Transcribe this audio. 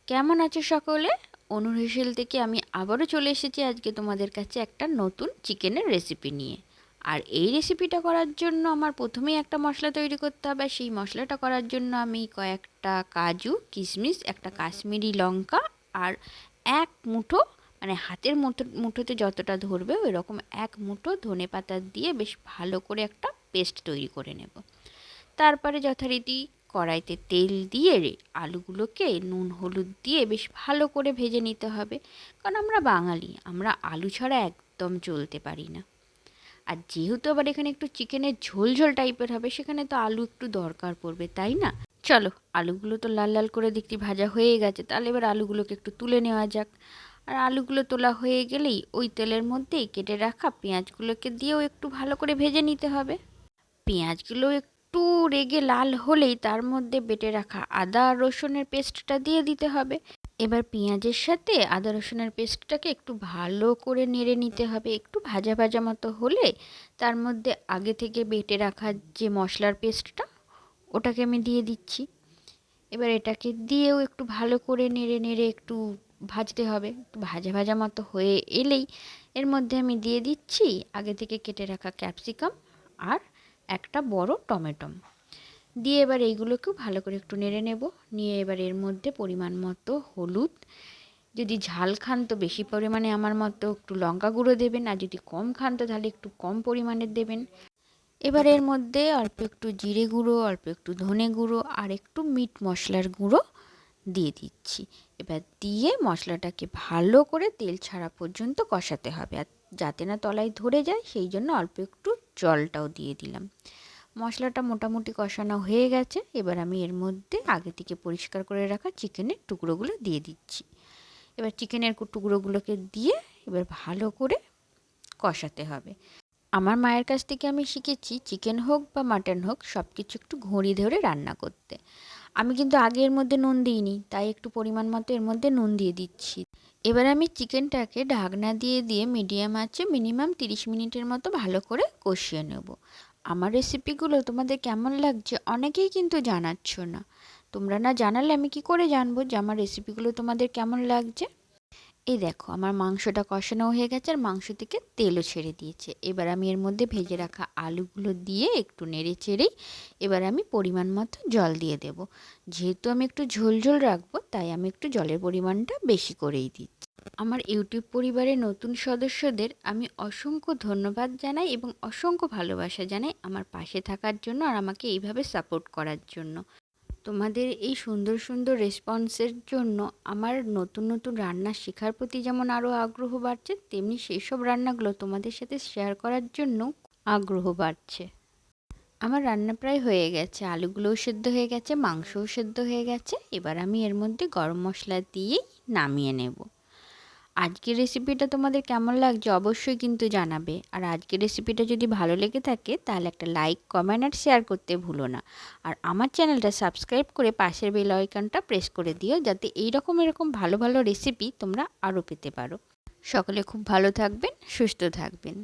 কেমন আছো সকলে? অনুর হেসেল থেকে আমি আবারও চলে এসেছি আজকে তোমাদের কাছে একটা নতুন চিকেনের রেসিপি নিয়ে। আর এই রেসিপিটা করার জন্য আমার প্রথমেই একটা মশলা তৈরি করতে হবে। সেই মশলাটা করার জন্য আমি কয়েকটা কাজু, কিশমিশ, একটা কাশ্মীরি লঙ্কা আর এক মুঠো, মানে হাতের মুঠোতে যতটা ধরবে ওই রকম এক মুঠো ধনেপাতা দিয়ে বেশ ভালো করে একটা পেস্ট তৈরি করে নেব। তারপরে যথারীতি কড়াইতে তেল দিয়ে আলুগুলোকে নুন হলুদ দিয়ে বেশ ভালো করে ভেজে নিতে হবে। কারণ আমরা বাঙালি, আমরা আলু ছাড়া একদম চলতে পারি না। আর যেহেতু আবার এখানে একটু চিকেনের ঝোল ঝোল টাইপের হবে, সেখানে তো আলু একটু দরকার পড়বে, তাই না? চলো, আলুগুলো তো লাল লাল করে দেখতে ভাজা হয়ে গেছে, তাহলে এবার আলুগুলোকে একটু তুলে নেওয়া যাক। আর আলুগুলো তোলা হয়ে গেলেই ওই তেলের মধ্যেই কেটে রাখা পেঁয়াজগুলোকে দিয়েও একটু ভালো করে ভেজে নিতে হবে। পেঁয়াজগুলো একটু রেগে লাল হলেই তার মধ্যে বেটে রাখা আদা আর রসুনের পেস্টটা দিয়ে দিতে হবে। এবার পেঁয়াজের সাথে আদা রসুনের পেস্টটাকে একটু ভালো করে নেড়ে নিতে হবে। একটু ভাজা ভাজা মতো হলে তার মধ্যে আগে থেকে বেটে রাখা যে মশলার পেস্টটা, ওটাকে আমি দিয়ে দিচ্ছি। এবার এটাকে দিয়েও একটু ভালো করে নেড়ে নেড়ে একটু ভাজতে হবে। একটু ভাজা ভাজা মতো হয়ে এলেই এর মধ্যে আমি দিয়ে দিচ্ছি আগে থেকে কেটে রাখা ক্যাপসিকাম আর একটা বড় টমেটো। দিয়ে এবার এইগুলোকেও ভালো করে একটু নেড়ে নেব। নিয়ে এবার এর মধ্যে পরিমাণ মতো হলুদ, যদি ঝাল খান তো বেশি পরিমাণে আমার মতো একটু লঙ্কা গুঁড়ো দেবেন, আর যদি কম খান তো তাহলে একটু কম পরিমাণে দেবেন। এবার এর মধ্যে অল্প একটু জিরে গুঁড়ো, অল্প একটু ধনে গুঁড়ো আর একটু মিট মশলার গুঁড়ো দিয়ে দিচ্ছি। এবার দিয়ে মশলাটাকে ভালো করে তেল ছাড়া পর্যন্ত কষাতে হবে, আর যাতে না তলায় ধরে যায় সেই জন্য অল্প একটু জলটাও দিয়ে দিলাম। মশলাটা মোটামুটি কষানো হয়ে গেছে। এবার আমি এর মধ্যে আগে থেকে পরিষ্কার করে রাখা চিকেনের টুকরোগুলো দিয়ে দিচ্ছি। এবার চিকেনের টুকরোগুলোকে দিয়ে এবার ভালো করে কষাতে হবে। আমার মায়ের কাছ থেকে আমি শিখেছি চিকেন হোক বা মাটন হোক সব কিছু একটু ঘড়ি ধরে রান্না করতে। আমি কিন্তু আগে এর মধ্যে নুন দিইনি, তাই একটু পরিমাণ মতো এর মধ্যে নুন দিয়ে দিচ্ছি। এবার আমি চিকেনটাকে ঢাকনা দিয়ে দিয়ে মিডিয়াম আঁচে মিনিমাম 30 মিনিটের মতো ভালো করে কষিয়ে নেব। আমার রেসিপিগুলো তোমাদের কেমন লাগছে অনেকেই কিন্তু জানাচ্ছ না। তোমরা না জানালে আমি কি করে জানবো যে আমার রেসিপিগুলো তোমাদের কেমন লাগছে। এই দেখো, আমার মাংসটা কষানো হয়ে গেছে আর মাংস থেকে তেলও ছেড়ে দিয়েছে। এবার আমি এর মধ্যে ভেজে রাখা আলুগুলো দিয়ে একটু নেড়ে চেড়েই এবার আমি পরিমাণ মতো জল দিয়ে দেব। যেহেতু আমি একটু ঝোল ঝোল রাখবো, তাই আমি একটু জলের পরিমাণটা বেশি করেই দিচ্ছি। আমার ইউটিউব পরিবারের নতুন সদস্যদের আমি অসংখ্য ধন্যবাদ জানাই এবং অসংখ্য ভালোবাসা জানাই আমার পাশে থাকার জন্য আর আমাকে এইভাবে সাপোর্ট করার জন্য। তোমাদের এই সুন্দর সুন্দর রেসপন্সের জন্য আমার নতুন নতুন রান্না শেখার প্রতি যেমন আরও আগ্রহ বাড়ছে, তেমনি সেই সব রান্নাগুলো তোমাদের সাথে শেয়ার করার জন্য আগ্রহ বাড়ছে। আমার রান্না প্রায় হয়ে গেছে, আলুগুলোও সেদ্ধ হয়ে গেছে, মাংসও সেদ্ধ হয়ে গেছে। এবার আমি এর মধ্যে গরম মশলা দিয়েই নামিয়ে নেব। আজকের রেসিপিটা তোমাদের কেমন লাগছে অবশ্যই কিন্তু জানাবে। আর আজকের রেসিপিটা যদি ভালো লেগে থাকে তাহলে একটা লাইক, কমেন্ট আর শেয়ার করতে ভুলো না। আর আমার চ্যানেলটা সাবস্ক্রাইব করে পাশের বেল আইকনটা প্রেস করে দিও, যাতে এরকম ভালো ভালো রেসিপি তোমরা আরও পেতে পারো। সকলে খুব ভালো থাকবেন, সুস্থ থাকবেন।